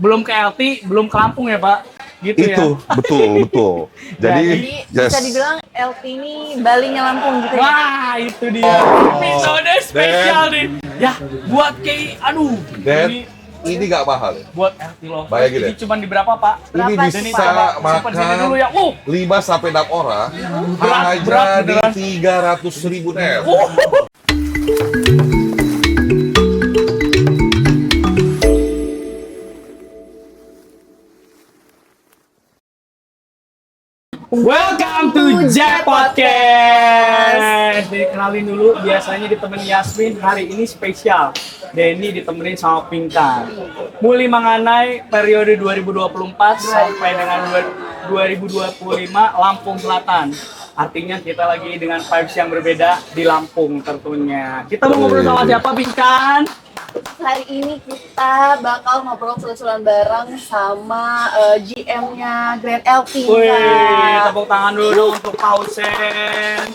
belum ke LT, belum ke Lampung ya Pak? Gitu Itu, ya? betul. Jadi, bisa dibilang LT ini Balinya Lampung gitu ya. Wah, itu dia. Episode spesial nih. Ya, buat kayak, aduh. Dan ini nggak mahal. Buat LT Lovers. Bayangin Ini ya. cuma di berapa Pak? Ini Berapa bisa sih, Simpen sini dulu ya. 5-6 orang berat, hanya beneran. di 300.000 net. Welcome to Jack Podcast. Dikenalin dulu, biasanya ditemenin Yasmin, hari ini spesial. Denny ditemenin sama Pinkan. Muli mengenai periode 2024 sampai dengan 2025 Lampung Selatan. Artinya kita lagi dengan vibes yang berbeda di Lampung tentunya. Kita mau ngobrol sama siapa, Pinkan? Hari ini kita bakal ngobrol seru-seruan bareng sama GM-nya Grand LT. Wih, Kak. tepuk tangan dulu dong untuk Pausen.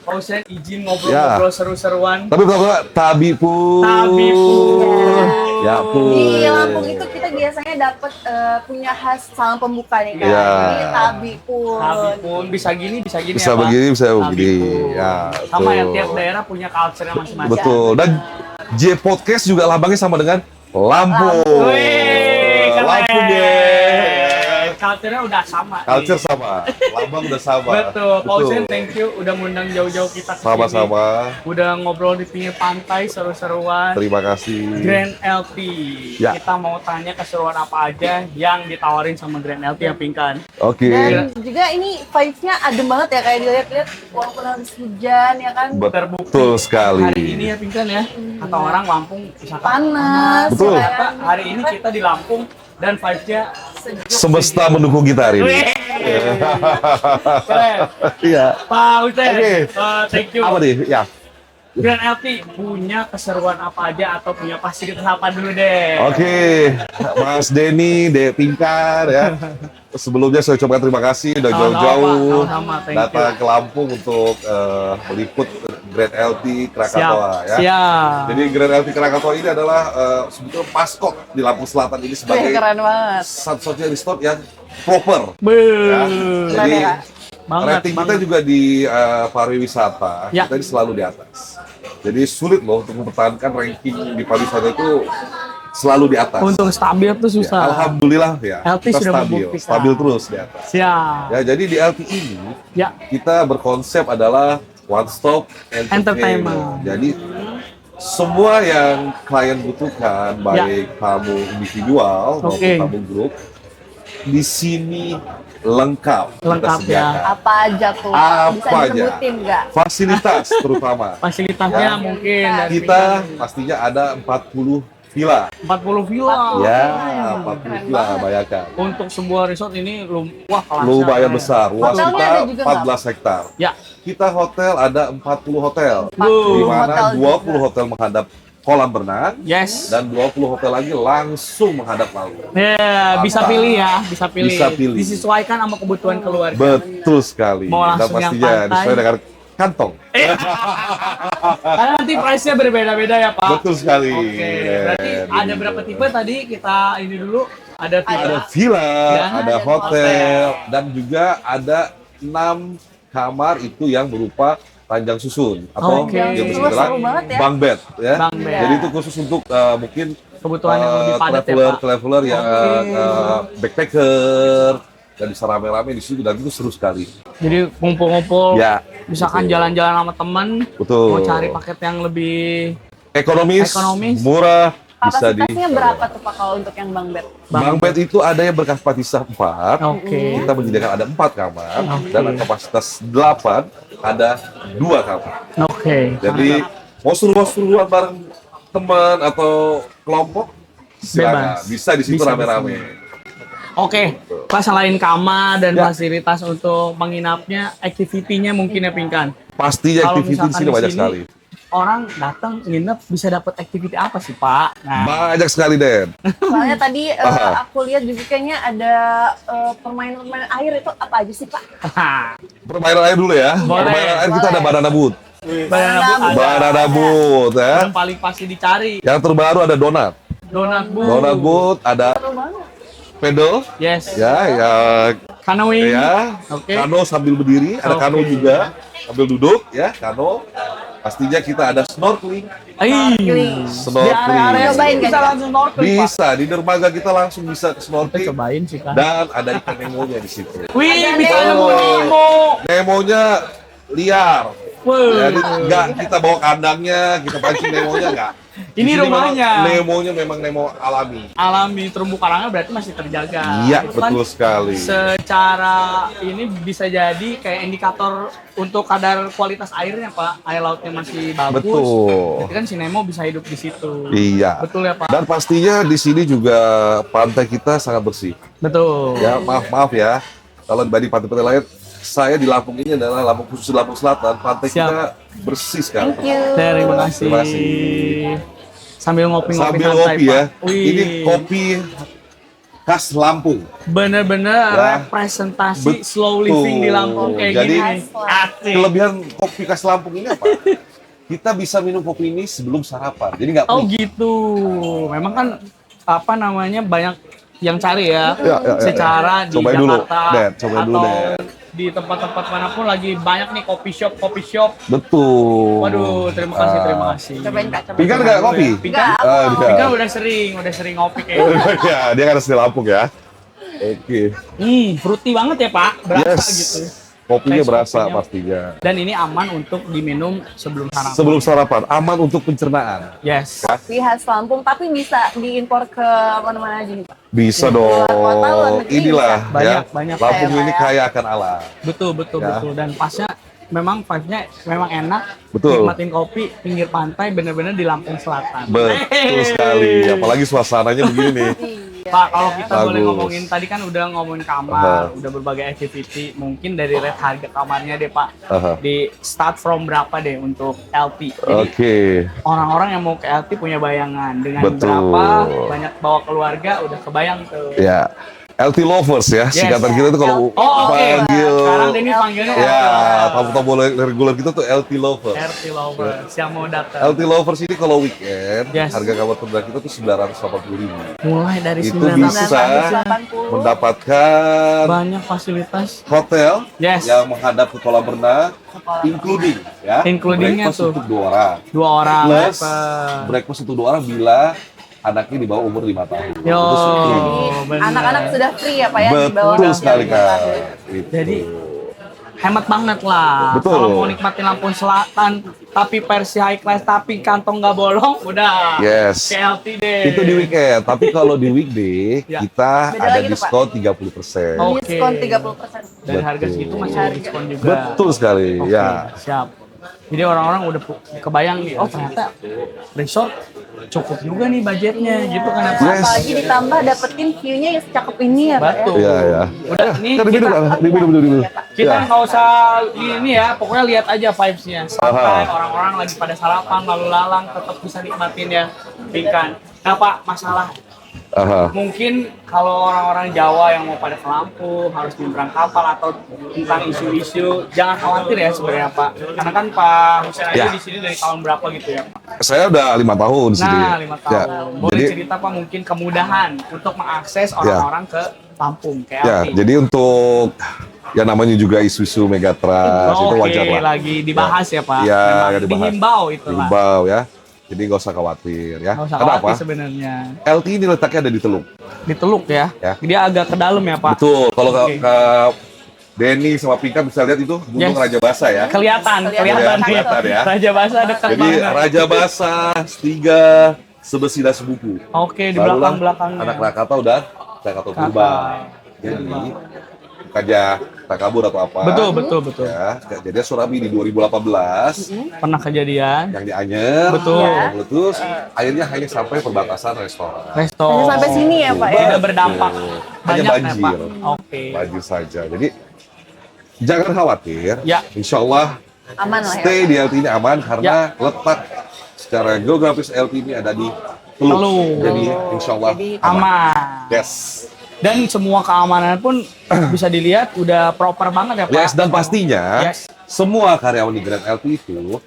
Pausen izin ngobrol-ngobrol seru-seruan. Tapi kalau Tabi pun. Ya pun. Di Lampung itu kita biasanya dapat punya khas salam pembuka nih kan. Ya. Ini Tabi pun. Tapi pun bisa gini Bisa ya, Pak? begini, bisa Tabi begini. pun. Ya, Sama ya, betul. tiap daerah punya culture-nya masing-masing. Betul. Dan J Podcast juga lambangnya sama dengan Lampung. Wih, keren. Lampung deh. Culture-nya udah sama. nih. Culture sama, lambang udah sama. Betul. Pausen, thank you udah ngundang jauh-jauh kita ke sini. Sama-sama. Udah ngobrol di pinggir pantai seru-seruan. Terima kasih. Grand LT. Ya. Kita mau tanya keseruan apa aja yang ditawarin sama Grand LT ya Pinkan. Oke. Dan juga ini vibes-nya adem banget ya, kayak dilihat-lihat walaupun harus hujan ya kan. Betul sekali. Hari ini ya Pinkan ya. Kata orang Lampung misalkan Panas. Betul. ya Ternyata kan? hari ini kita di Lampung dan vibes-nya Semesta mendukung kita hari ini. Wih. Keren. Iya. Pak Hussein, Oke. thank you. Apa nih? Ya. Grand LT punya keseruan apa aja atau punya fasilitas apa dulu deh? Oke, Mas Denny, Dek Pinkan ya. Sebelumnya saya ucapkan terima kasih udah Sama-sama, jauh-jauh sama-sama, thank datang you. ke Lampung untuk meliput Grand LT Krakatoa ya. Siap. Jadi Grand LT Krakatoa ini adalah sebetulnya maskot di Lampung Selatan ini Wih, sebagai keren banget. satu-satunya resort yang proper. Beuh. Keren Jadi ya, Kak? Banget, rating kita banget. juga di pariwisata, Ya. kita ini selalu di atas. Jadi sulit loh untuk mempertahankan ranking di pariwisata itu selalu di atas. Untuk stabil tuh Ya, susah. alhamdulillah ya, LT kita sudah stabil, membuktikan. stabil terus di atas. Siap. Ya, jadi di LT ini Ya. kita berkonsep adalah one stop entertainment. Entertainment. Jadi semua yang klien butuhkan, baik tamu individual maupun Oke. tamu grup, di sini lengkap, Lengkap, kita sediakan. Apa aja tuh? Apa Bisa aja? disebutin nggak? Fasilitas terutama. Fasilitasnya Ya. mungkin dari Kita pastinya ada 40 villa. 40 villa. Ya, Keren 40 villa, banget. bayangkan. Untuk sebuah resort ini wah kelasnya Lumayan keren. besar, luas Hotelnya kita ada juga 14 hektar. Ya. Kita hotel ada 40 hotel, 40 di mana hotel 20 juga. hotel menghadap kolam renang, Yes. dan 20 hotel lagi langsung menghadap laut. Ya, bisa Mantap. pilih ya, bisa pilih. Bisa pilih. Disesuaikan sama kebutuhan keluarga. Betul sekali. Mau Dan langsung yang pastinya pantai. disesuaikan dengan kantong. Karena nanti price-nya berbeda-beda ya, Pak. Betul sekali. Oke, berarti ada berapa tipe tadi kita ini dulu ada Ada villa. villa, Ya, ada ada hotel, dan juga ada 6 kamar itu yang berupa ranjang susun atau Oke. yang Seru bisa dibilang banget ya. bunk bed ya. Bunk bed. Jadi itu khusus untuk mungkin Kebutuhan yang lebih padat ya, Pak. traveler yang Oke. backpacker dan bisa rame-rame di situ dan itu seru sekali. Jadi ngumpul-ngumpul, Ya, misalkan betul. jalan-jalan sama temen, Betul. mau cari paket yang lebih Ekonomis, Ekonomis. murah, bisa di. Kapasitasnya berapa tuh Pak kalau untuk yang Bang Bed? Bunk bed itu ada yang berkapasitas 4. oke. Kita menyediakan ada 4 kamar Oke. dan kapasitas 8 ada 2 kamar. Oke. Jadi mau seru-seruan bareng teman atau kelompok silakan. Bebas. Bisa di situ Bisa di rame-rame. Oke, Pak, selain kamar dan Ya. fasilitas untuk menginapnya, activity-nya mungkin ya Pinkan. Pastinya Kalau aktiviti di misalkan sini di banyak sini, sekali. Orang datang nginep bisa dapat activity apa sih Pak? Nah, Banyak sekali, Den. Soalnya tadi Aha. aku lihat juga kayaknya ada permainan-permainan air itu apa aja sih Pak? Permainan air dulu ya. Boleh. Permainan air kita ada Boleh. banana boat. banana boat ada. Banana boat ya. Yang paling pasti dicari. Yang terbaru ada donat. Donat booth, ada Seru banget. pedal, Yes. ya, Canoeing. ya, Oke. kano sambil berdiri, ada kano Oke. juga sambil duduk, ya, kano. Pastinya kita ada snorkeling, Di area-area Cobain, bisa kan? langsung snorkeling, Pak. bisa di dermaga kita langsung bisa Kita snorkeling cobain sih kan. dan ada ikan nemonya di situ. Wih, bisa Nemo. nemu Nemo. Nemonya liar, Wih. jadi nggak kita bawa kandangnya, kita pancing nemonya nggak. Di Ini sini memang rumahnya. Nemonya memang nemo alami. Alami terumbu karangnya berarti masih terjaga. Iya, Itu kan betul sekali. secara ini bisa jadi kayak indikator untuk kadar kualitas airnya, Pak. Air lautnya masih bagus. Betul. Berarti kan si Nemo bisa hidup di situ. Iya. Betul ya, Pak? Dan pastinya di sini juga pantai kita sangat bersih. Betul. Ya, maaf ya. Kalau dibanding pantai-pantai lain, saya di Lampung ini adalah Lampung, khusus Lampung Selatan, pantai Siap. kita bersih sekali. Thank you. Terima kasih. Terima kasih. Sambil ngopi-ngopi Sambil santai, ngopi ya. Pak. Wih. Ini kopi khas Lampung. Bener-bener Ya. representasi slow living di Lampung kayak Jadi, gini. Asik. Kelebihan kopi khas Lampung ini apa? Kita bisa minum kopi ini sebelum sarapan. Jadi nggak Oh pelit. gitu. Memang kan apa namanya banyak yang cari ya, Ya. secara di Cobain dulu, Jakarta Dad. Cobain dulu, atau Dad. di tempat-tempat manapun lagi banyak nih coffee shop. Betul. Waduh, terima kasih, terima Ah. kasih. Cobain Kak, cobain. Pingkan nggak kopi? Pingkan, Nggak, Ah, aku dia. Pingkan udah sering ngopi kayak. Ya, dia kan asli Lampung ya. Oke. Fruity banget ya Pak, berasa gitu. Kopinya Taste berasa kopinya. pastinya. Dan ini aman untuk diminum sebelum sarapan. Sebelum sarapan, aman untuk pencernaan. Yes. Kopi khas Lampung, tapi bisa diimpor ke mana-mana aja nih, Pak. Bisa Luar kota, luar dong. negeri Inilah bisa. ya. Banyak. Lampung Kaya, ini Pak, kaya akan alam. Betul. Ya. Dan pasnya memang vibe-nya memang enak. Betul. Nikmatin kopi pinggir pantai bener-bener di Lampung Selatan. Betul sekali. Apalagi suasananya begini nih. Iya, Pak, kalau kita Bagus. boleh ngomongin tadi kan udah ngomongin kamar, udah berbagai activity. Mungkin dari rate harga kamarnya deh Pak. Aha. Di start from berapa deh untuk LT? Jadi Oke. orang-orang yang mau ke LT punya bayangan dengan Betul. berapa banyak bawa keluarga udah kebayang tuh. Ya. LT Lovers ya, Yes. singkatan kita tuh kalau Oh, oke. panggil. Sekarang Denny panggilnya Ya, LT. tamu-tamu reguler kita tuh LT Lovers. RT Lovers yang mau datang. LT Lovers ini kalau weekend, Yes. harga kamar termurah kita tuh 980.000. Mulai dari Itu 980 bisa 980. mendapatkan banyak fasilitas. hotel Yes. yang menghadap ke kolam renang, including ya, Including-nya breakfast tuh. untuk 2 orang, 2 orang. plus Apa? breakfast untuk 2 orang bila anaknya di bawah umur 5 tahun. Yo. Itu free. Jadi bener. anak-anak sudah free ya Pak ya, di bawah Betul usia sekali 5 Kak. tahun. Itu. Jadi hemat banget lah. Betul. Kalau mau nikmatin Lampung Selatan, tapi versi high class, tapi kantong nggak bolong, udah. Yes. KLT deh. Itu di weekend, tapi kalau di weekday Ya. kita Beda ada lagi tuh, Pak. diskon 30%. Oke. Diskon 30%. Dari harga Betul. segitu masih ada diskon juga. Betul sekali, Oke, ya. siap. Jadi orang-orang udah kebayang nih, oh ternyata resort cukup juga nih budgetnya, gitu kan ya Pak? Yes. Apalagi ditambah dapetin view-nya yang secakep ini ya Pak ya. Betul. Iya, ya. Udah, nih Kan kita, diminum dulu. kita Ya. nggak usah ini ya, pokoknya lihat aja vibes-nya. Santai, orang-orang lagi pada sarapan, lalu lalang, tetap bisa nikmatin ya, Pingkan. Nah Pak, masalah Aha. mungkin kalau orang-orang Jawa yang mau pada ke Lampung harus nyebrang kapal atau tentang isu-isu, jangan khawatir ya sebenarnya Pak. Karena kan Pak Hussein aja Ya. di sini dari tahun berapa gitu ya Pak? Saya udah 5 tahun di sini. Nah, 5 tahun. Ya. Boleh Jadi, cerita Pak mungkin kemudahan untuk mengakses orang-orang ke Lampung, ke ya, LT. jadi untuk ya namanya juga isu-isu megatrust itu Oke, wajar lah. lagi dibahas ya, Pak. Iya, Memang dibahas. dihimbau itu lah. Dihimbau ya. Jadi nggak usah khawatir ya. Nggak usah Kenapa? khawatir sebenarnya. LT ini letaknya ada di Teluk. Di Teluk ya. Ya. Dia agak ke dalam ya, Pak. Betul. Kalau Oke. ke Denny sama Pingkan bisa lihat itu Gunung Yes. Raja Basa ya. Kelihatan Kelihatan ya. Raja Basa dekat Jadi banget. Raja Basa, Stiga, Sebesi dan Sebuku. Oke, di Barulah belakang-belakangnya. anak Krakatau dan Krakatau berubah. Jadi bukan aja tak kabur atau apa. Betul. Ya, jadi Surabi di 2018 Pernah kejadian. yang di Anyer, Betul. yang meletus, akhirnya hanya sampai perbatasan restoran. Resto. Hanya sampai sini ya Pak ya. Tidak berdampak. Hanya Banyak ya, banjir. Pak. Oke. Banjir saja. Jadi jangan khawatir. Ya. Insya Allah Aman lah ya. stay di LT ini aman karena Ya. letak secara geografis LT ini ada di Teluk. Teluk. Jadi insya Allah Jadi Aman. Yes. Dan semua keamanan pun bisa dilihat udah proper banget ya, Pak. Yes, dan pastinya Yes. semua karyawan di Grand LT itu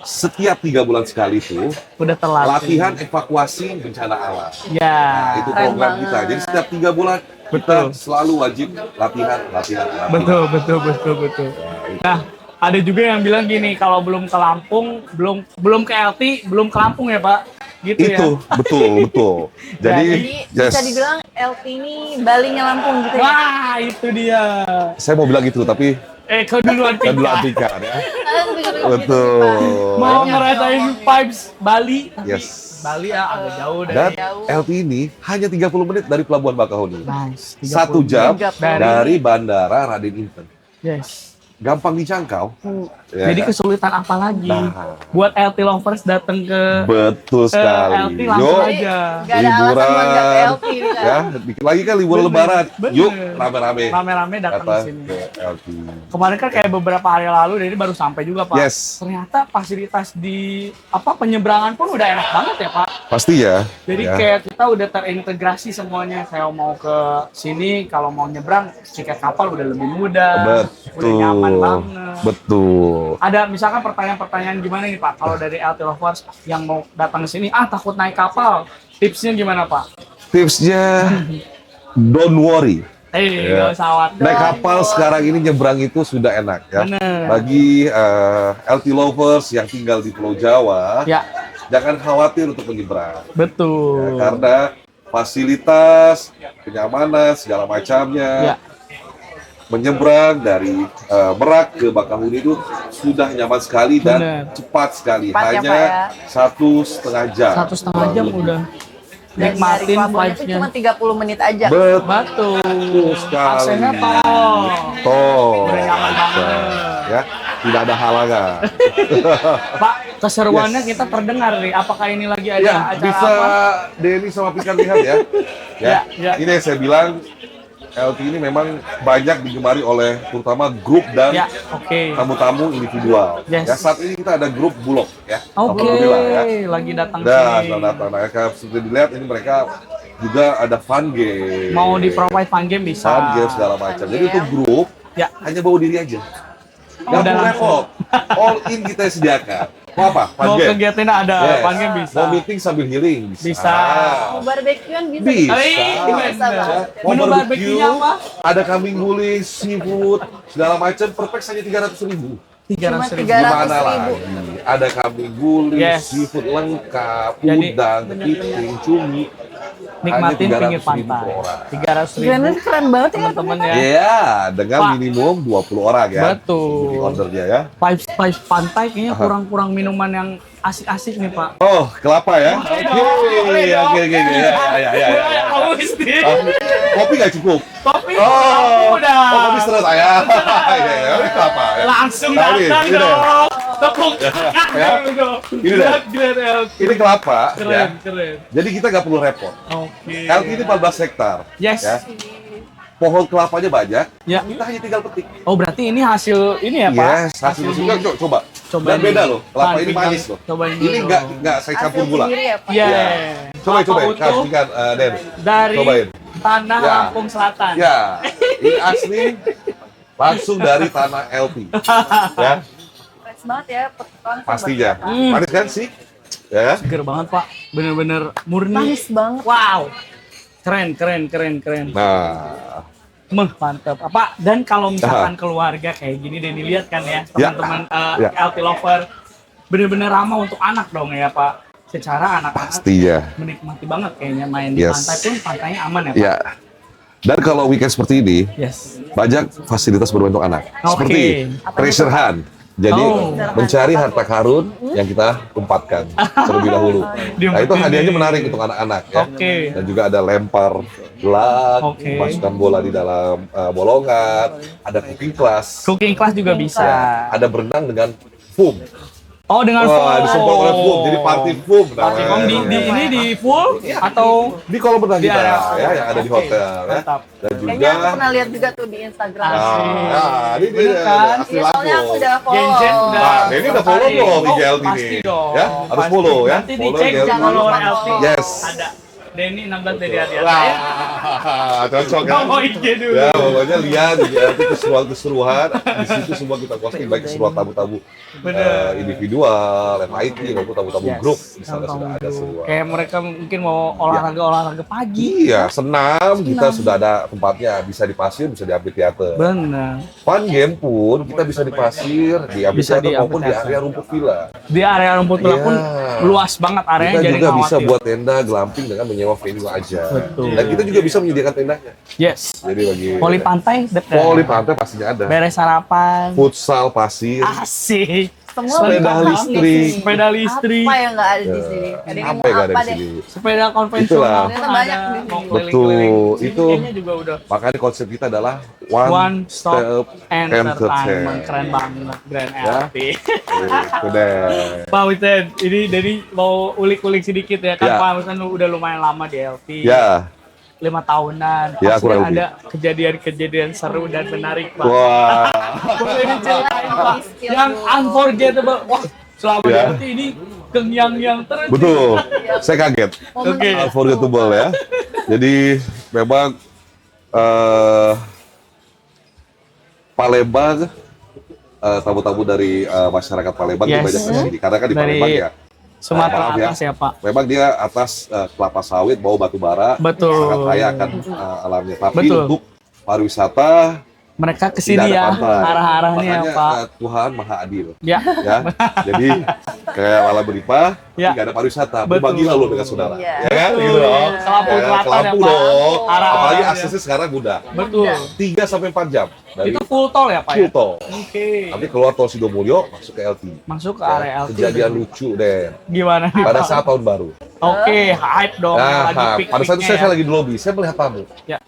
setiap 3 bulan sekali itu Udah terlatih. latihan evakuasi bencana alam. Ya. Nah, itu Keren program banget. kita. Jadi setiap 3 bulan kita selalu wajib latihan. Betul. Nah, ada juga yang bilang gini, kalau belum ke Lampung, belum ke LT, belum ke Lampung ya Pak? Gitu Itu ya. betul. Jadi Jadi bisa dibilang LT ini Balinya Lampung gitu ya. Wah, itu dia. saya mau bilang gitu tapi Keduluan kan dulu Tika. Atika ya. Betul. Mau ngerasain vibes Bali, tapi Yes. Bali ya agak jauh dari. Dan LT ini hanya 30 menit dari Pelabuhan Bakahuni. Nice. 1 jam Dari- dari Bandara Raden Inten. Yes. Gampang dijangkau. Ya Jadi kan? kesulitan apa lagi? Nah. Buat LT lovers datang ke Betul sekali. LT langsung Yuk, aja. Gak ada alasan buat gak ke LT kan. ya, dikit lagi kan libur Bener, lebaran. bener. Yuk, rame-rame Rame-rame datang ke datang sini. ke LT. Kemarin kan kayak beberapa hari lalu, jadi baru sampai juga Pak. Yes. Ternyata fasilitas di penyeberangan pun udah enak banget ya Pak. Pasti ya. Jadi ya. kayak kita udah terintegrasi semuanya. Saya mau ke sini, kalau mau nyebrang tiket kapal udah lebih mudah, udah nyaman banget. Betul. Ada misalkan pertanyaan-pertanyaan gimana nih Pak? Kalau dari LT Lovers yang mau datang ke sini, takut naik kapal, tipsnya gimana Pak? Tipsnya don't worry. Ya. Nggak usah khawatir. Naik kapal sekarang ini nyebrang itu sudah enak ya. Bener. Bagi LT lovers yang tinggal di Pulau Jawa, Ya, jangan khawatir untuk menyeberang. Ya, betul. karena fasilitas, kenyamanan, segala macamnya, Ya, menyeberang dari Merak ke Bakahuni itu sudah nyaman sekali dan Bener. cepat sekali. Cepat ya, Hanya Pak, ya. 1,5 jam. 1,5 jam udah Dan dari nikmatin Pelabuhan itu vibes-nya. cuma 30 menit aja. Betul sekali. Aksennya tol. Tol. Udah nyaman banget. Ya, tidak ada halangan. Pak, keseruannya kita terdengar nih. Apakah ini lagi ada Ya, acara bisa apa? Denny sama Pikan lihat ya. Ya. Ini yang saya bilang LT ini memang banyak digemari oleh terutama grup dan Ya, oke. tamu-tamu individual. Yes. Ya, saat ini kita ada grup Bulog ya. Oke, Alhamdulillah ya. lagi datang Dan sini. datang. Nah, seperti dilihat ini mereka juga ada fun game. Mau di-provide fun game bisa. Fun game segala macam. Jadi game. untuk grup Ya. hanya bawa diri aja. Gak Udah perlu langsung. repot. All in kita sediakan. Mau apa? Fun Mau game. kegiatan ada Yes. fun game bisa. Mau meeting sambil healing bisa. Bisa. Mau barbekyuan bisa. Bisa. Bisa bener. banget. Mau Menu barbecue, barbeque-nya apa? Ada kambing guling, seafood, segala macam. Perfect hanya 300.000. 300.000. 300.000. Gimana lagi? Ada kambing guling, Yes. seafood lengkap, Jadi, udang, kepiting, cumi. Nikmatin Hanya pinggir 300.000 pantai. per orang. 300.000 Brandon keren banget ya. teman-teman ya. Iya, dengan Pak. minimum 20 orang ya. Betul. Di ordernya ya. Vibes pantai kayaknya kurang-kurang minuman yang asik-asik nih Pak. Oh, kelapa ya? Boleh Oke, dong, boleh dong. oke. Ya. Haus nih. Kopi nggak cukup? Kopi Oh, udah. kopi setelah saya. Iya, ini kelapa ya. Langsung Nah, ini, datang ini deh. dong. Tepuk tangan Ya. dong. Ini deh. Gila, Ini kelapa keren, ya. keren. Jadi kita nggak perlu repot. Oke. LT ini 14 hektar. Yes. Ya. Pohon kelapanya banyak. Ya. Kita hanya tinggal petik. Oh, berarti ini hasil ini ya, Pak? Yes, hasil musiknya coba. Coba Dan ini. beda loh. Kelapa Pan ini pinggang. manis loh. Cobain Ini dulu. nggak saya campur Hasil gula. sendiri ya, Pak. Iya. Ya. Coba Kelapa utuh kasihkan Den. dari Cobain. tanah Ya. Lampung Selatan. Ya, ini asli langsung dari tanah LT. Ya, Fresh banget ya. Langsung pastinya. banget. Manis kan sih? Ya. Seger banget, Pak. Bener-bener murni. Manis banget. Wow. Keren. Nah, Mantap. Dan kalau misalkan keluarga kayak gini dan dilihat kan ya, Ya. teman-teman Ya. LT lover bener-bener ramah untuk anak dong ya, Pak. Secara anak-anak pastinya. menikmati banget kayaknya main di Yes. pantai pun pantainya aman ya, Pak. Ya. Dan kalau weekend seperti ini, Yes. banyak fasilitas bermain untuk anak. Oke. Seperti treasure hunt. Jadi Oh. mencari harta karun yang kita tempatkan terlebih dahulu. Nah itu hadiahnya menarik untuk anak-anak ya. Oke. Dan juga ada lempar gelang, Oke. masukkan bola di dalam bolongan, ada cooking class, Cooking class juga bisa. ya, ada berenang dengan foam. Oh, dengan Wah, disemprot oleh foam, jadi party foam. Party foam ini di full atau di kolam renang di kita area ya, yang ada di Oke, hotel ya. mantap. Dan Kayaknya juga aku pernah lihat juga tuh di Instagram. Asik. ini Bener dia, kan? asli Ya, soalnya aku Lampung. udah follow. Gen Z udah. Nah, ini udah follow tertarik. dong di Oh, GLT pasti nih. dong. Ya, harus Pasti. follow ya. Nanti Follow dicek GLT. jangan lupa Jangan lupa LT. Yes. Ada. Denny 16 dari hati-hati. Wah, cocok kan? Oh iya dulu. Ya, pokoknya lihat ya, itu keseruan-keseruan. Di situ semua kita posting, baik keseruan tamu-tamu individual, FIT, maupun tamu-tamu grup. Di sana sudah ada semua. Kayak mereka mungkin mau olahraga pagi. Iya, senam, kita sudah ada tempatnya. Bisa di pasir, bisa di amphitheater. Benar. Fun game pun kita bisa di pasir, di Bisa di amphitheater maupun di amphitheater. area rumput villa. Di area rumput bola pun Iya. luas banget areanya, Kita jadi juga nggak bisa khawatir. buat tenda glamping dengan menyewa venue aja. Betul. Dan kita juga bisa menyediakan tendanya. Yes. Jadi bagi Poli pantai dekat. Poli pantai pastinya ada. Beres sarapan. Futsal pasir. Asik. Semua Sepeda lengkap di listrik. sini. Sepeda listrik. Apa yang nggak ada di sini? Ada yang Apa mau yang ada apa di deh? sini? Sepeda konvensional Itulah. pun Ternyata banyak ada. di sini. Mau Betul. keliling-keliling. Sini Itu. kayaknya juga udah Makanya konsep kita adalah one stop step entertainment. Keren banget, Grand Ya. LT. Itu deh. Pak Witan, ini dari mau ulik-ulik sedikit ya kan Ya. Pak Witan udah lumayan lama di LT. Ya, 5 tahunan. Ya, Pasti kurang lebih. ada kejadian-kejadian seru dan menarik, Pak. wah. Boleh diceritain, Pak. Skill Yang dulu. unforgettable. Wah, selama Ya. di LT ini yang terus. Betul. Saya kaget. Oke. Unforgettable ya. Jadi memang Palembang, tamu-tamu dari masyarakat Palembang Yes. itu banyak di sini. Karena kan di Dari Palembang ya, Sumatera maaf ya. atas ya, Pak. memang dia atas kelapa sawit, bau batu bara, Betul. sangat kaya akan alamnya. Tapi Betul. untuk pariwisata Mereka tidak kesini ada ya, pantai. arah-arahnya ya, Makanya Pak. Tuhan Maha Adil. Ya, Ya, jadi kayak malah berlimpah, Ya. tidak ada pariwisata. Betul. Berbagilah lo dengan saudara, Iya. ya kan? Betul. Gitu dong. Ke Lampung Ya, Selatan ke Lampung ya, Pak. dong. Arah-arahnya. Apalagi aksesnya sekarang mudah. betul. 3 sampai 4 jam dari Itu full tol ya, Pak ya? full tol. Oke. Nanti keluar tol Sidomulyo masuk ke LT. Masuk ke Ya, area LT. kejadian lucu deh. Gimana nih, Pada Pak? saat tahun baru. Oke, hype dong. Nah, lagi pada saat itu pikniknya saya ya. lagi di lobi, saya melihat tamu. Ya.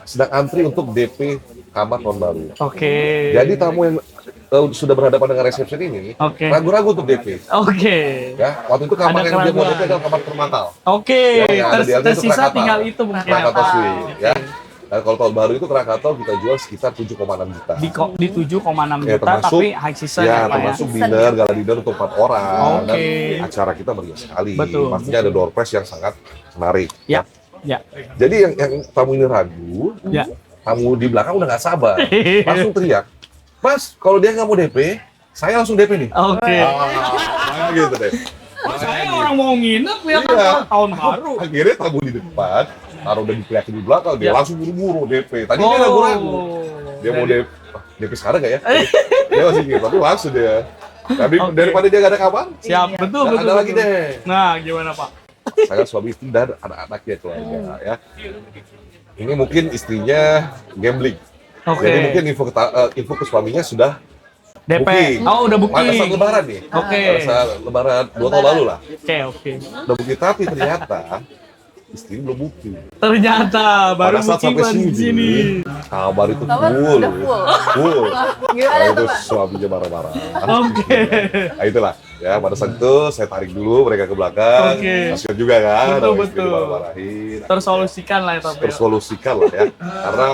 Sedang antri untuk DP kamar tahun baru. Oke. Jadi tamu yang sudah berhadapan dengan resepsi ini Oke. ragu-ragu untuk DP. Oke. Ya, waktu itu kamar Ada yang dia mau keraguan. DP adalah kamar termahal. Oke, Ya, yang ada di LT itu tersisa Krakatau. tinggal itu mungkin ya, Krakatau Pak. Suite, ya. Dan kalau tahun baru itu Krakatau kita jual sekitar 7,6 juta. Di 7,6 Ya, juta termasuk- tapi high season Ya, ya, Pak ya. termasuk dinner, gala dinner untuk 4 orang. Oke. Dan acara kita meriah sekali. Betul. Pastinya ada door prize yang sangat menarik. Ya. Ya. Jadi yang tamu ini ragu, Ya. tamu di belakang udah nggak sabar. Langsung teriak, Mas, kalau dia nggak mau DP, saya langsung DP nih. Oke. Ah, gitu deh. Oh, saya orang mau nginep ya kan Iya. tahun baru. Akhirnya tamu di depan, taruh udah diteriakin di belakang, dia Ya. langsung buru-buru DP. Tadi dia ragu-ragu. Dia mau DP, DP sekarang nggak ya? Dia masih gitu, tapi langsung dia. Tapi Oke. daripada dia nggak ada kabar, Siap, Iya. betul, dan betul. ada lagi betul. deh. Nah, gimana, Pak? Saya suami istri dan anak-anaknya keluarga ya. Ini mungkin istrinya gambling. Oke. Jadi mungkin info ke suaminya sudah DP. booking. Oh, udah pada saat booking. lebaran nih. Oke. Pada saat lebaran 2 tahun lalu lah. Oke, oke. Udah booking, tapi ternyata istri belum booking. Ternyata baru Pada saat booking sampai di sini. kabar itu Kabar full. udah full. Full. Gimana Nah, tuh, itu Pak? suaminya marah-marah. Oke. Nah itulah. Ya pada saat itu saya tarik dulu mereka ke belakang. Oke. Kasihan juga kan. Betul, orang istri betul. dimarah-marahin. Tersolusikan lah ya, tapi. Tersolusikan lah ya. Karena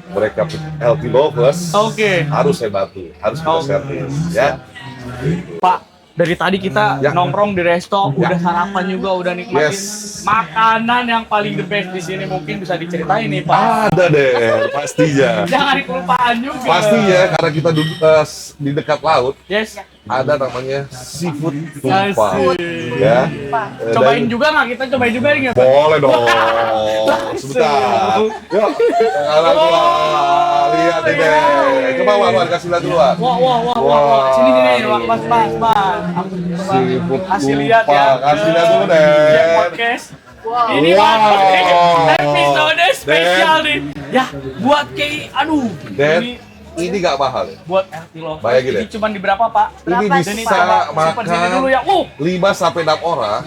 mereka LT lovers Oke. harus saya bantu, harus kita Oh. servis ya. Pak, dari tadi kita Ya. nongkrong di resto, udah sarapan juga, udah nikmatin Yes. makanan yang paling the best di sini, mungkin bisa diceritain nih, Pak. Ada deh, pastinya. Jangan kelupaan juga. Pastinya karena kita duduk di dekat laut, Yes. ada namanya seafood tumpah. Asik. Ya. Cobain Dan- juga nggak? Kita cobain juga nggak? Boleh dong. Sebentar. Yuk, sekarang gua lihat ini. Coba Wan, kasih lihat dulu Wan. Wah, wah, wah, wah, wah. Sini, sini, Wah, Mas, Mas, Mas. Seafood Kasih lihat ya. tumpah. Kasih lihat dulu deh. Jack Podcast. Wow. Ini Wow. Mas, episode spesial nih. Ya, buat Kei, aduh. Dan Ini ini nggak mahal ya. buat LT Lovers. Bayangin Ini deh. cuma di berapa, Pak? Ini Berapa bisa sih, Simpen sini dulu ya. 5 sampai 6 orang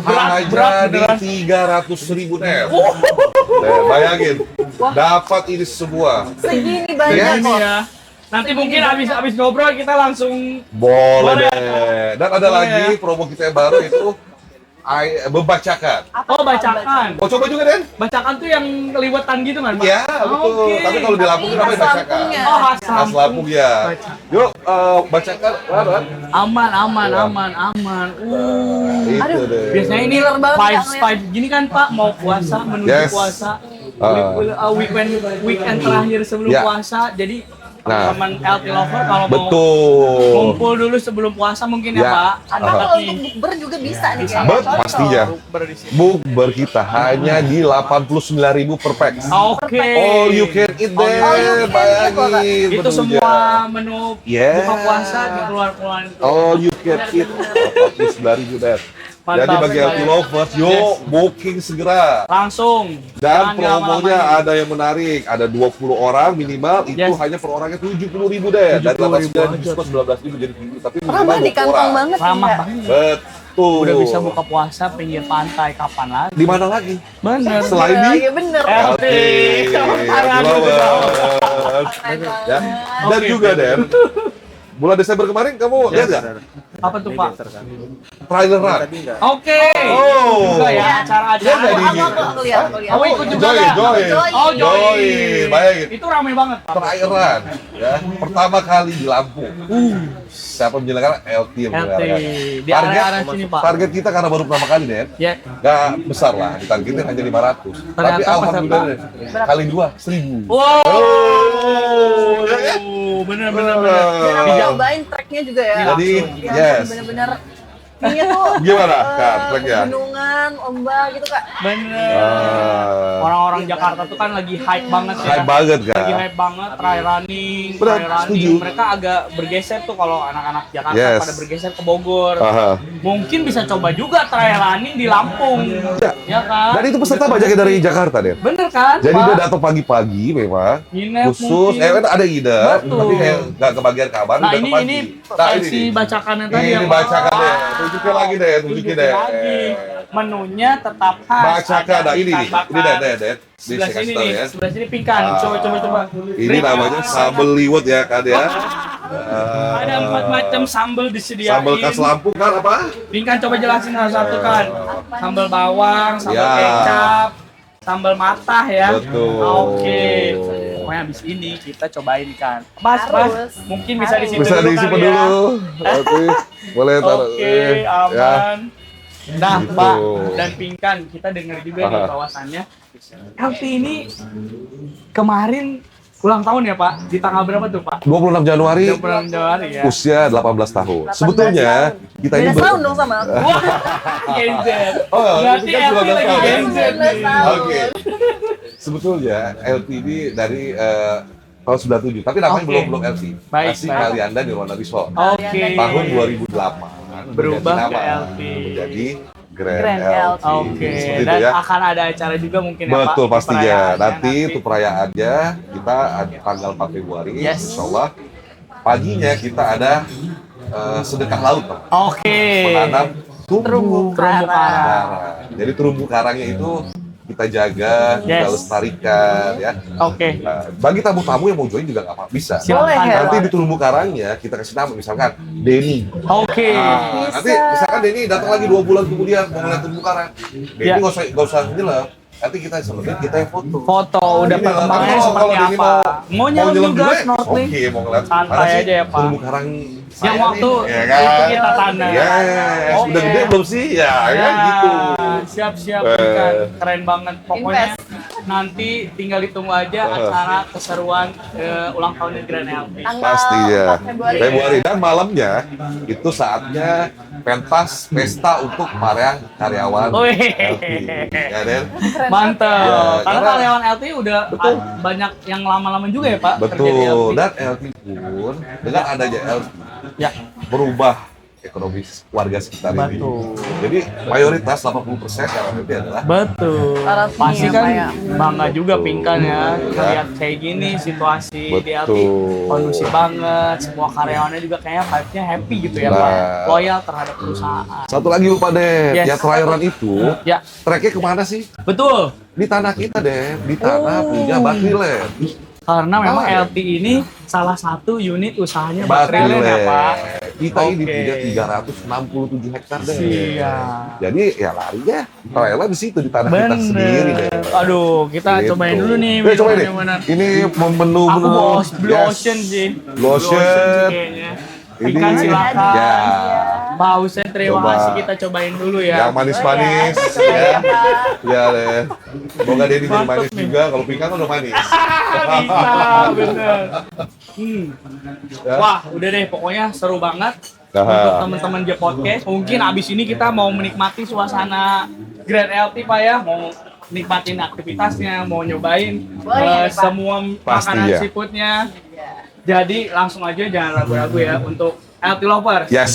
Berat, hanya di beneran. 300.000 net. Bayangin, dapat ini semua. Segini Ya, banyak ini kok. ya. Nanti mungkin habis ngobrol kita langsung Boleh Boleh. deh. Dan ada Boleh lagi ya. promo kita yang baru itu Membacakan. Oh, bacakan. Mau coba juga, Den? Bacakan tuh yang keliwetan gitu kan, Pak? Iya, betul. Oke. Tapi kalau di Lampung Tapi namanya khas bacakan. Lampungnya. Oh, khas Khas Lampung ya. Baca. Yuk, bacakan. Apa? Aman, aman, Iya. aman, aman. Itu deh. Biasanya ini Killer banget vibes ya, vibes gini kan Pak, mau puasa menuju Yes. puasa. Ah. Weekend terakhir sebelum Ya. puasa. Jadi Nah. teman LT Lover kalau mau Betul. ngumpul dulu sebelum puasa mungkin ya, Ya. Pak. Atau Anak kalau nih. untuk bukber juga bisa nih Bisa. kayaknya. Bet, Cocok. pastinya. Bukber di sini. Bukber kita hanya di 89.000 per pax. Oke. All you can eat All you there, can eat, bayangin. Itu menunya. semua menu Yeah. buka puasa dikeluar-keluarin. All you can eat, 89.000 there. Jadi Mantap bagi sekali. LT lovers, yuk booking segera. Langsung. Dan Jangan promonya lama-lama. ada yang menarik, ada 20 orang minimal, itu Yes. hanya per orangnya 70.000 deh. Dari 70.000 8.9 aja. diskon 19.000 jadi tinggi, tapi Ramah minimal di 20 kantong orang. banget Ramah ya. banget. Betul. Udah bisa buka puasa pinggir pantai kapan lagi? Di mana lagi? Bener. Selain di Iya bener. LT. Tepuk tangan LT dulu dong. lovers. Keren Ya. banget. Dan Oke. juga Den, bulan Desember kemarin kamu lihat nggak? Apa tuh Pak? Trailer run. Oke. Oh. Juga ya Iya. acara-acara. Lihat nggak di- Aku lihat, aku lihat. Kamu ikut juga Join, nggak? join. Oh, join. Join. Bayangin. Itu rame banget Pak. Trailer run, ya. Pertama kali di Lampung. Siapa menyelenggarakan? LT yang LT. menyelenggarakan. Di area-area sini Pak. Target kita karena baru pertama kali, Den. Ya. Nggak besar lah, ditargetin hanya 500. Tapi Ternyata alhamdulillah Den, kali 2 1.000. Wow. Oh, ya kan? Bener-bener. Dan aku Dijawab. cobain tracknya juga ya. Jadi, Ya, yes. bener-bener ini tuh Gimana, eh, Kak, tracknya? gunungan, ombak gitu Kak. Bener. Orang-orang Jakarta tuh kan lagi hype banget ya. Hype banget kan? Lagi hype banget, try running, Benar, try running. setuju. Mereka agak bergeser tuh kalau anak-anak Jakarta Yes. pada bergeser ke Bogor. Aha. Mungkin bisa coba juga try running di Lampung. Ya kan? Dan itu peserta banyaknya dari Jakarta, Den. Bener kan? Jadi Pak? dia datang pagi-pagi memang, Nginep khusus, mungkin. kan ada ide, Betul. tapi kayak nggak kebagian kabar, Nah datang ini pagi. versi bacakannya tadi Ini yang bacakan deh, tunjukin lagi deh, tunjukin tunjukin deh. lagi. Menunya tetap khas. Bacakan, Ada nah ini ikan nih, bakar. ini deh. Sebelah Saya sini kasih tahu nih, ya. sebelah sini pingkan. Ah. Coba. Ini namanya sambal liwet ya kan ya. Ada 4 macam sambal disediain. Sambal khas Lampung kan apa? Pingkan coba jelasin satu-satu kan. Sambal bawang, sambal Ya. kecap, sambal matah ya. Betul. Oke. Pokoknya habis ini kita cobain kan. Mas, Harus. mungkin bisa Harus. disimpan Bisa dulu disimpan kali ya. dulu. Oke, boleh taruh. Oke, Ya. aman. Nah, Gitu. Pak dan Pingkan, kita dengar juga nih Aha. bahwasannya LT ini kemarin ulang tahun ya Pak? Di tanggal berapa tuh Pak? 26 Januari 26 Januari ya. usia 18 tahun. 18 Sebetulnya tahun. kita ini Beda tahun dong sama aku. Wah, Gen Z. Oh, Berarti ini kan LT 19 lagi tahun, Gen ya? Z 19 nih. tahun. Oke. Sebetulnya LTD dari tahun 97, tapi namanya Oke. belum LT. Baik, Masih baik. Kalianda di Rwanda Resort. Oke. Tahun 2008 Berubah menjadi ke nama, LT. menjadi Grand, Grand LT. LT. Oke, Seperti itu dan ya. akan ada acara juga mungkin ya Pak? Betul di pastinya. perayaannya Nanti untuk perayaannya kita ada tanggal 4 Februari, Yes. insya Allah. Paginya kita ada sedekah laut, Pak. Oke. Menanam Terumbu karang. karang. Jadi terumbu karangnya itu kita jaga, kita Yes. lestarikan ya. Oke. Nah, bagi tamu-tamu yang mau join juga nggak apa-apa, bisa. Boleh ya, Nanti Pak? di terumbu karangnya kita kasih nama misalkan Denny. Oke. Nah, nanti misalkan Denny datang lagi 2 bulan kemudian mau ngeliat terumbu karang. Denny Ya. nggak usah nyelam. Nanti kita selemin, kita yang foto. Foto udah Ini, perkembangannya kalau seperti Denny apa? Mau nyelam juga snorkeling? Oke, mau ngeliat. Santai Mana sih aja ya, Pak. terumbu karang Yang saya waktu nih, ya kan? itu kita tanam. Yes, Oke. udah gede belum sih? Ya, kan gitu. Siap-siap Eh. kan. Keren banget. Pokoknya Invest. nanti tinggal ditunggu aja acara keseruan ulang tahunnya Grand LT. Tanggal Pasti ya. 4 Februari. Februari dan malamnya itu saatnya pentas pesta untuk para karyawan Wih. LT. Ya, Den? Mantap. Ya, karena karena- karyawan LT udah banyak yang lama-lama juga ya Pak kerja di Betul. LT. Dan LT pun dengan adanya LT Ya. berubah ekonomi warga sekitar ini. Betul. Jadi mayoritas 80% yang LT adalah Betul. Para sini Pasti ya, kan Pak, ya. bangga juga Betul. Pingkan ya Ya. lihat kayak gini situasi di LT Betul. kondusif banget. Semua karyawannya juga kayaknya vibe-nya happy gitu ya Nah. Pak. Loyal terhadap perusahaan. satu lagi lupa deh, Yes. ya traileran itu Ya, treknya kemana sih? betul. Di tanah kita deh, di tanah punya Batriland. Karena memang Oh, ya. LT ini salah satu unit usahanya Batriland. Batriland ya Pak. Kita ini Oke. punya 367 hektar deh. Siap. Jadi ya larinya rela di situ di tanah kita sendiri deh. Aduh, kita Gitu. cobain dulu nih. Cobain deh. minuman-minuman. Ini menu Aku bos Blue Yes. Ocean sih. Blue Ocean. sih kayaknya. Ini Ikan silakan. ya. Pak Husen, terima Coba. kasih, kita cobain dulu ya. Yang manis-manis ya. Ya deh. Semoga Denny jadi Mantep manis nih. juga. Kalau Pingkan kan udah manis. Bisa, bener. Ya. Wah, udah deh, pokoknya seru banget. Nah. Untuk teman-teman J Podcast, mungkin abis ini kita mau menikmati suasana Grand LT Pak ya, mau nikmatin aktivitasnya, mau nyobain Boleh, Pak. semua Pasti, makanan ya. seafoodnya. Jadi langsung aja jangan ragu-ragu ya untuk LT Lovers. Yes.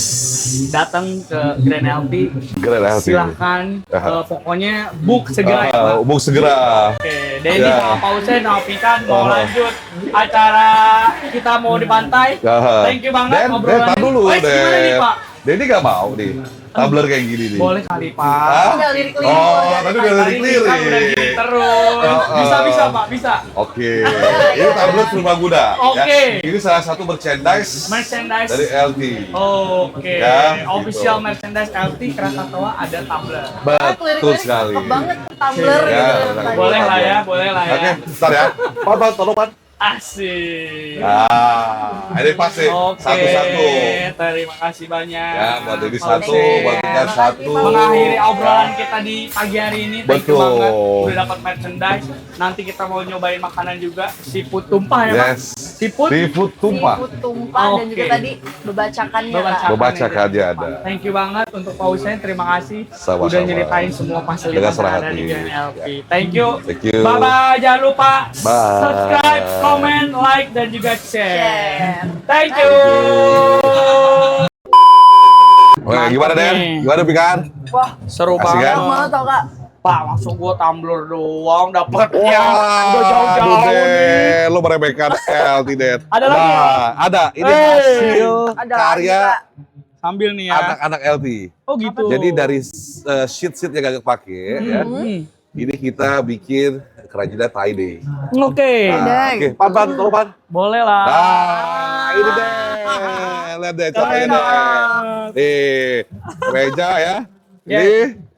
Datang ke Grand LT, Grand LT. silahkan pokoknya book segera ya Pak. Bung segera. Oke, Denny Ya. sama Pak Husen sama Pikan mau Oh. lanjut acara kita mau di pantai. Ya. Thank you banget Den, ngobrolannya. tar dulu, Wes, gimana nih Den. Pak? Denny gak mau nih. Tumbler kayak gini nih. Boleh kali Pak. Hah? Udah lirik-lirik. Oh, tadi udah Tadi lirik-lirik. Pikan udah gini terus. Oh, Bisa Pak, bisa. Oke, ini tablet Rumah Kuda. Oke. Ya. Ini salah satu merchandise Merchandise. dari LT. Oke, Ya, official gitu. merchandise LT Krakatau ada tumbler. Betul sekali. Cakep banget tumbler Ya, gitu. benar. Boleh lah ya, boleh lah ya. Oke, bentar ya. Pan, tolong Pan. Asik. Ini pas nih, Oke, satu-satu. terima kasih banyak. Ya, buat Denny Pak satu, Husen. buat Pikan satu. Mengakhiri obrolan kita di pagi hari ini, thank you Betul. banget udah dapat merchandise. Nanti kita mau nyobain makanan juga, seafood tumpah ya Pak? Yes. Seafood? Seafood tumpah. Seafood tumpah dan juga Oke. tadi bebacakannya. Bebacakan. Kak. Bebacakan aja ada. Thank you banget untuk Pak Husen, terima kasih Sama-sama. udah nyeritain semua Dengan fasilitas senang yang ada hati. di Grand LP. Thank you. Thank you. Bye-bye, jangan lupa Bye. subscribe, comment, like, dan juga share. Share. Thank you. Oke, gimana Mantap Den? nih. Gimana Pikan? Wah, Seru Asik banget. kan? enak banget tau Kak. Pak, langsung gua tumbler doang dapatnya. Wah, Udah jauh-jauh aduh, nih. Den. Lo meremehkan LT Den. Ada lagi? Nah, ada. Ini Hey. hasil Ada karya lagi, Kak. Sambil nih ya. anak-anak LT. Oh gitu. Jadi dari sheet-sheet yang gak kepake, ya, ini kita bikin kerajinan tie dye. Oke. Nah, oke, Pan, tolong Pan. Boleh lah. Nah, ini deh. Lihat deh, caranya Keren deh. banget. Nih, meja ya. Ya. Ini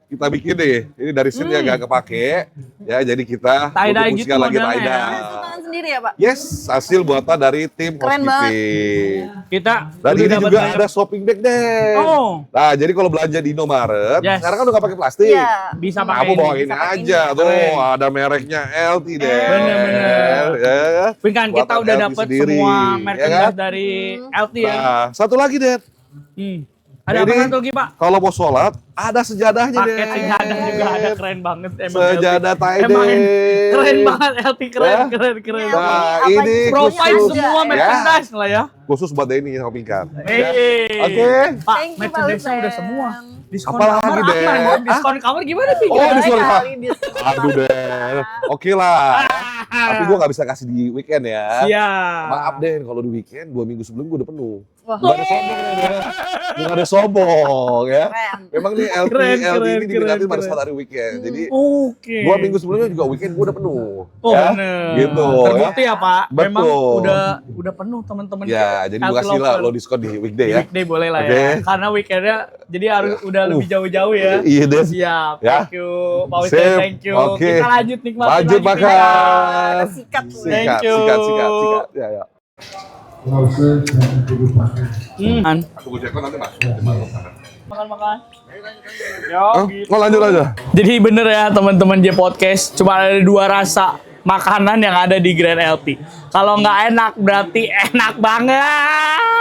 kita bikin deh. Ini dari sheet yang gak kepake. Ya, jadi kita Tie-dye untuk gitu fungsikan lagi modelnya tie-dye. ya. Itu tangan sendiri ya Pak? Yes, hasil buatan dari tim Keren housekeeping. Kita Dan udah ini dapat juga banyak- ada shopping bag deh. Oh. Nah, jadi kalau belanja di Indomaret, Yes. sekarang kan udah gak pakai plastik. Iya. Bisa pakai Kamu bawa ini. ini pakai aja ini. tuh, Keren. ada mereknya LT deh. Bener-bener. Ya. Kan kita Buatan udah LT dapat sendiri, semua ya merchandise kan? dari LT ya. Nah, satu lagi deh. Ada apa Ini satu lagi Pak? kalau mau sholat, ada sejadahnya deh. Paket sejadah juga ada, keren banget emang. Sejadah LT. tie Emang dye. keren banget LT, keren, Ya. keren, keren. Iya, Nah, Apa ini Provide khusus semua Ya. merchandise lah ya. khusus buat Denny sama Pinkan. Hey. Oke. Pak, Thank you, merchandise-nya Pak udah Husen. semua. Diskon Apa kamar lagi, apa? Den? Emang? Diskon kamar gimana sih? Oh, Boleh diskon, Pak. kali diskon. Aduh deh. Oke lah. Tapi gue gak bisa kasih di weekend ya. Iya. Maaf deh, kalau di weekend 2 minggu sebelum gue udah penuh. Wah. Bukan ada sombong ya. Bukan ada sombong ya. Keren. Memang nih LT, Keren, LT keren, ini diminati pada keren. saat hari weekend. Jadi Oke. 2 minggu sebelumnya juga weekend gue udah penuh. Oh, ya. bener. Gitu, Terbukti ya, Pak. Memang Betul. udah penuh teman-teman. Ya, jadi gue LT kasih lah Lover. lo diskon di weekday ya. Weekday boleh lah Oke. ya. Karena weekendnya jadi harus udah lebih jauh-jauh ya. Iya deh. Siap. Ya. Thank you. Pak Husen, Sip. thank you. Oke. Kita lanjut nikmati Lanjut lagi makan. Ada sikat tuh. Thank Sikat, you. sikat. Ya, ya. Makan, Aku cek nanti masuk. makan. Yo, gitu. Oh, lanjut aja. Jadi bener ya teman-teman J Podcast, cuma ada 2 rasa makanan yang ada di Grand LT. Kalau nggak enak berarti enak banget.